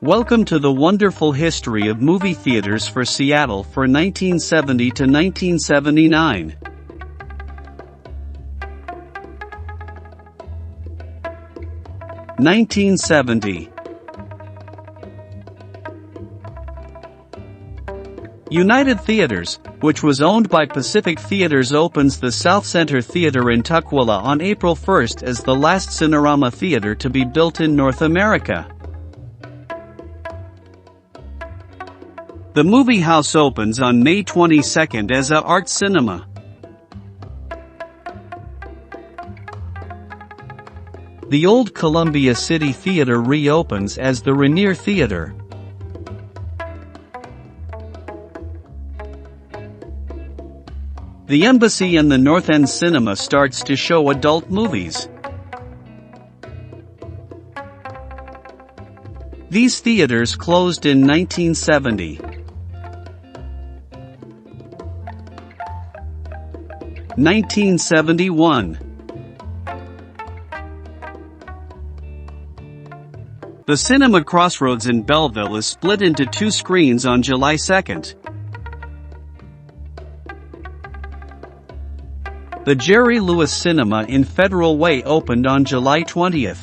Welcome to the wonderful history of movie theaters for Seattle for 1970 to 1979. (1970) United Theaters, which was owned by Pacific Theaters, opens the South Center Theater in Tukwila on April 1 as the last Cinerama theater to be built in North America. The movie house opens on May 22 as a art cinema. The old Columbia City Theater reopens as the Rainier Theater. The Embassy and the North End Cinema starts to show adult movies. These theaters closed in 1970. 1971. The Cinema Crossroads in Belleville is split into two screens on July 2. The Jerry Lewis Cinema in Federal Way opened on July 20.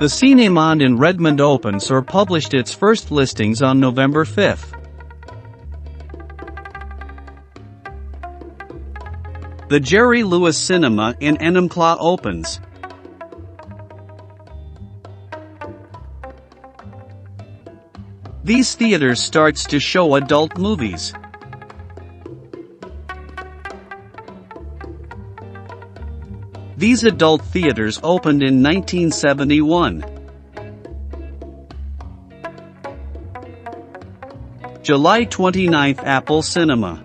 The Cinémonde in Redmond opens or published its first listings on November 5. The Jerry Lewis Cinema in Enumclaw opens. These theaters starts to show adult movies. These adult theaters opened in 1971. July 29 Apple Cinema.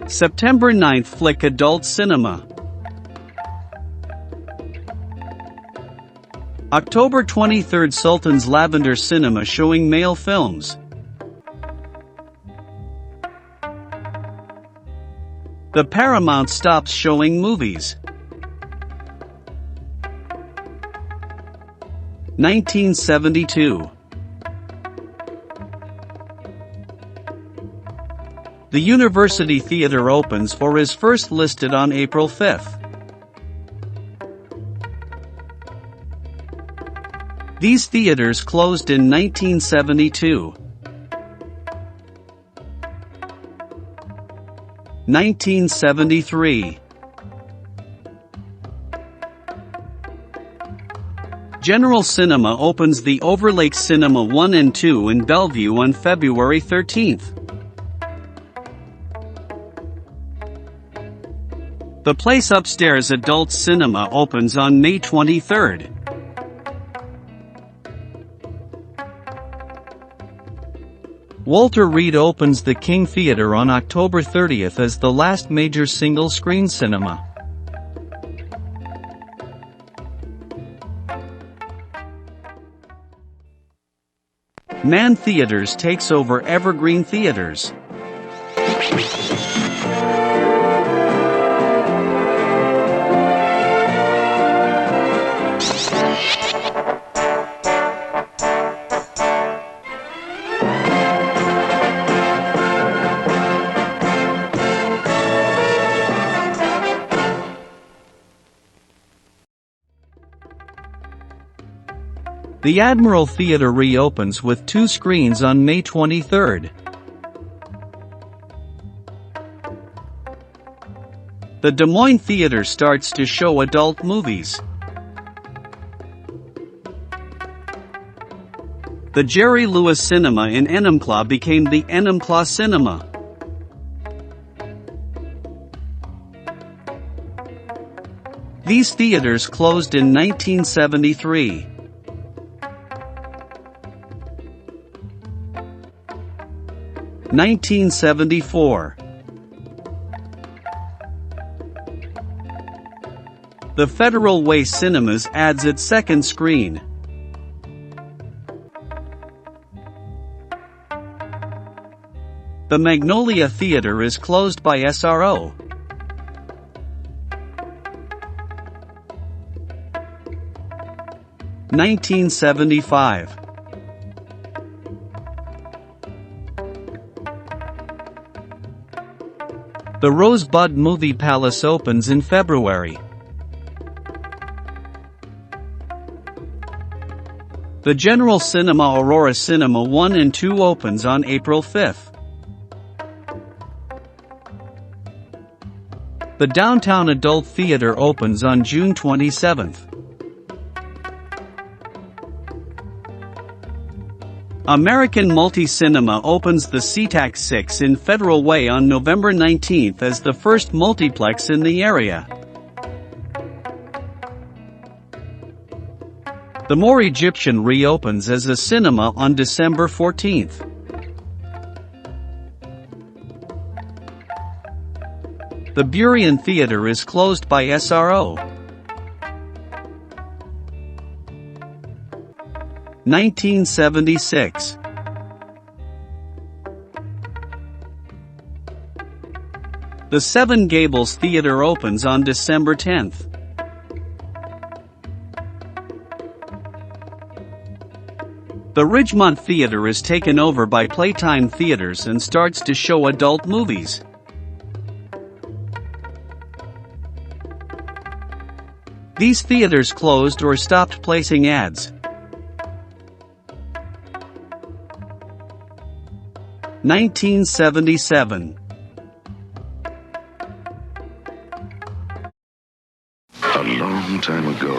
September 9 Flick Adult Cinema. October 23 Sultan's Lavender Cinema showing male films. The Paramount stops showing movies. 1972. The University Theater opens or is first listed on April 5. These theaters closed in 1972. 1973. General Cinema opens the Overlake Cinema 1 and 2 in Bellevue on February 13. The Place Upstairs Adult Cinema opens on May 23. Walter Reade opens the King Theater on October 30 as the last major single-screen cinema. Mann Theaters takes over Evergreen Theaters. The Admiral Theater reopens with two screens on May 23. The Des Moines Theater starts to show adult movies. The Jerry Lewis Cinema in Enumclaw became the Enumclaw Cinema. These theaters closed in 1973. 1974. The Federal Way Cinemas adds its second screen. (1974) 1975. The Magnolia Theatre is closed by SRO. (1975). The Rosebud Movie Palace opens in February. The General Cinema Aurora Cinema 1 and 2 opens on April 5th. The Downtown Adult Theater opens on June 27th. American Multi-Cinema opens the SeaTac 6 in Federal Way on November 19th as the first multiplex in the area. The More Egyptian reopens as a cinema on December 14th. The Burien Theatre is closed by SRO. 1976. The Seven Gables Theatre opens on December 10th. The Ridgemont Theatre is taken over by Playtime Theatres and starts to show adult movies. These theaters closed or stopped placing ads. 1977. A long time ago,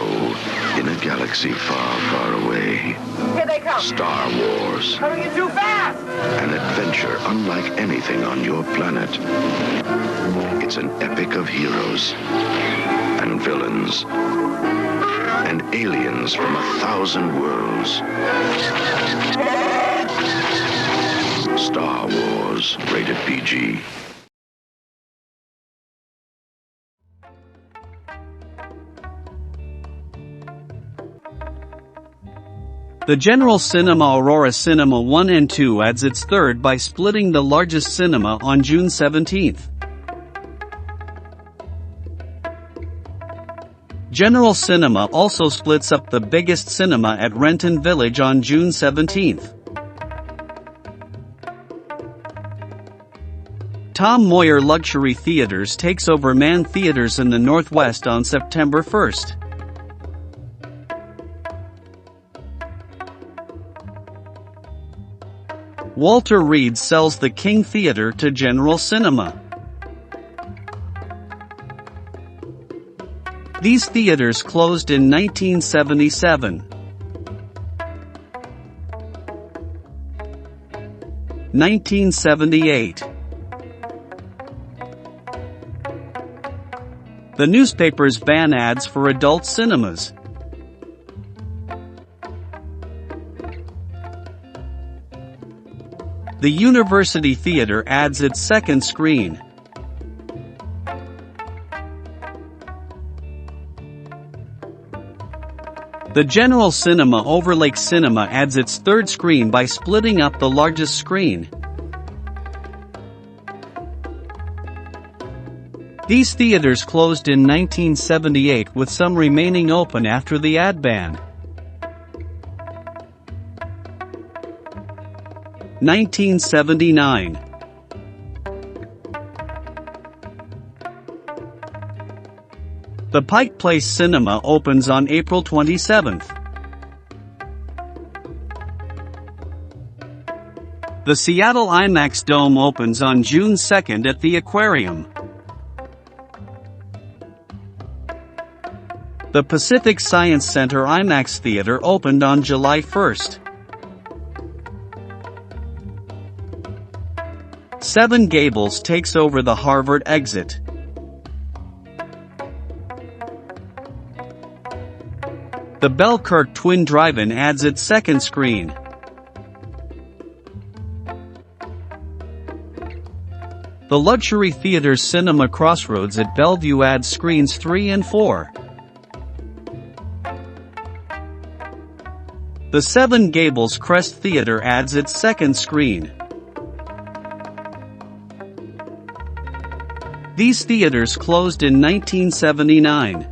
in a galaxy far, far away. Here they come! Star Wars. Coming in too fast! An adventure unlike anything on your planet. It's an epic of heroes and villains and aliens from 1,000 worlds. Star Wars, rated PG. The General Cinema Aurora Cinema 1 and 2 adds its third by splitting the largest cinema on June 17th. General Cinema also splits up the biggest cinema at Renton Village on June 17th. Tom Moyer Luxury Theatres takes over Mann Theatres in the Northwest on September 1st. Walter Reed sells the King Theatre to General Cinema. These theaters closed in 1977. 1978. The newspapers ban ads for adult cinemas. The University Theatre adds its second screen. The General Cinema Overlake Cinema adds its third screen by splitting up the largest screen. These theaters closed in 1978 with some remaining open after the ad ban. 1979. The Pike Place Cinema opens on April 27th. The Seattle IMAX Dome opens on June 2nd at the Aquarium. The Pacific Science Center IMAX Theater opened on July 1st. Seven Gables takes over the Harvard exit. The Belkirk Twin Drive-In adds its second screen. The Luxury Theater Cinema Crossroads at Bellevue adds screens 3 and 4. The Seven Gables Crest Theater adds its second screen. These theaters closed in 1979.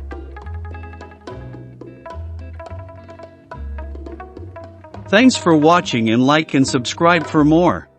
Thanks for watching and like and subscribe for more.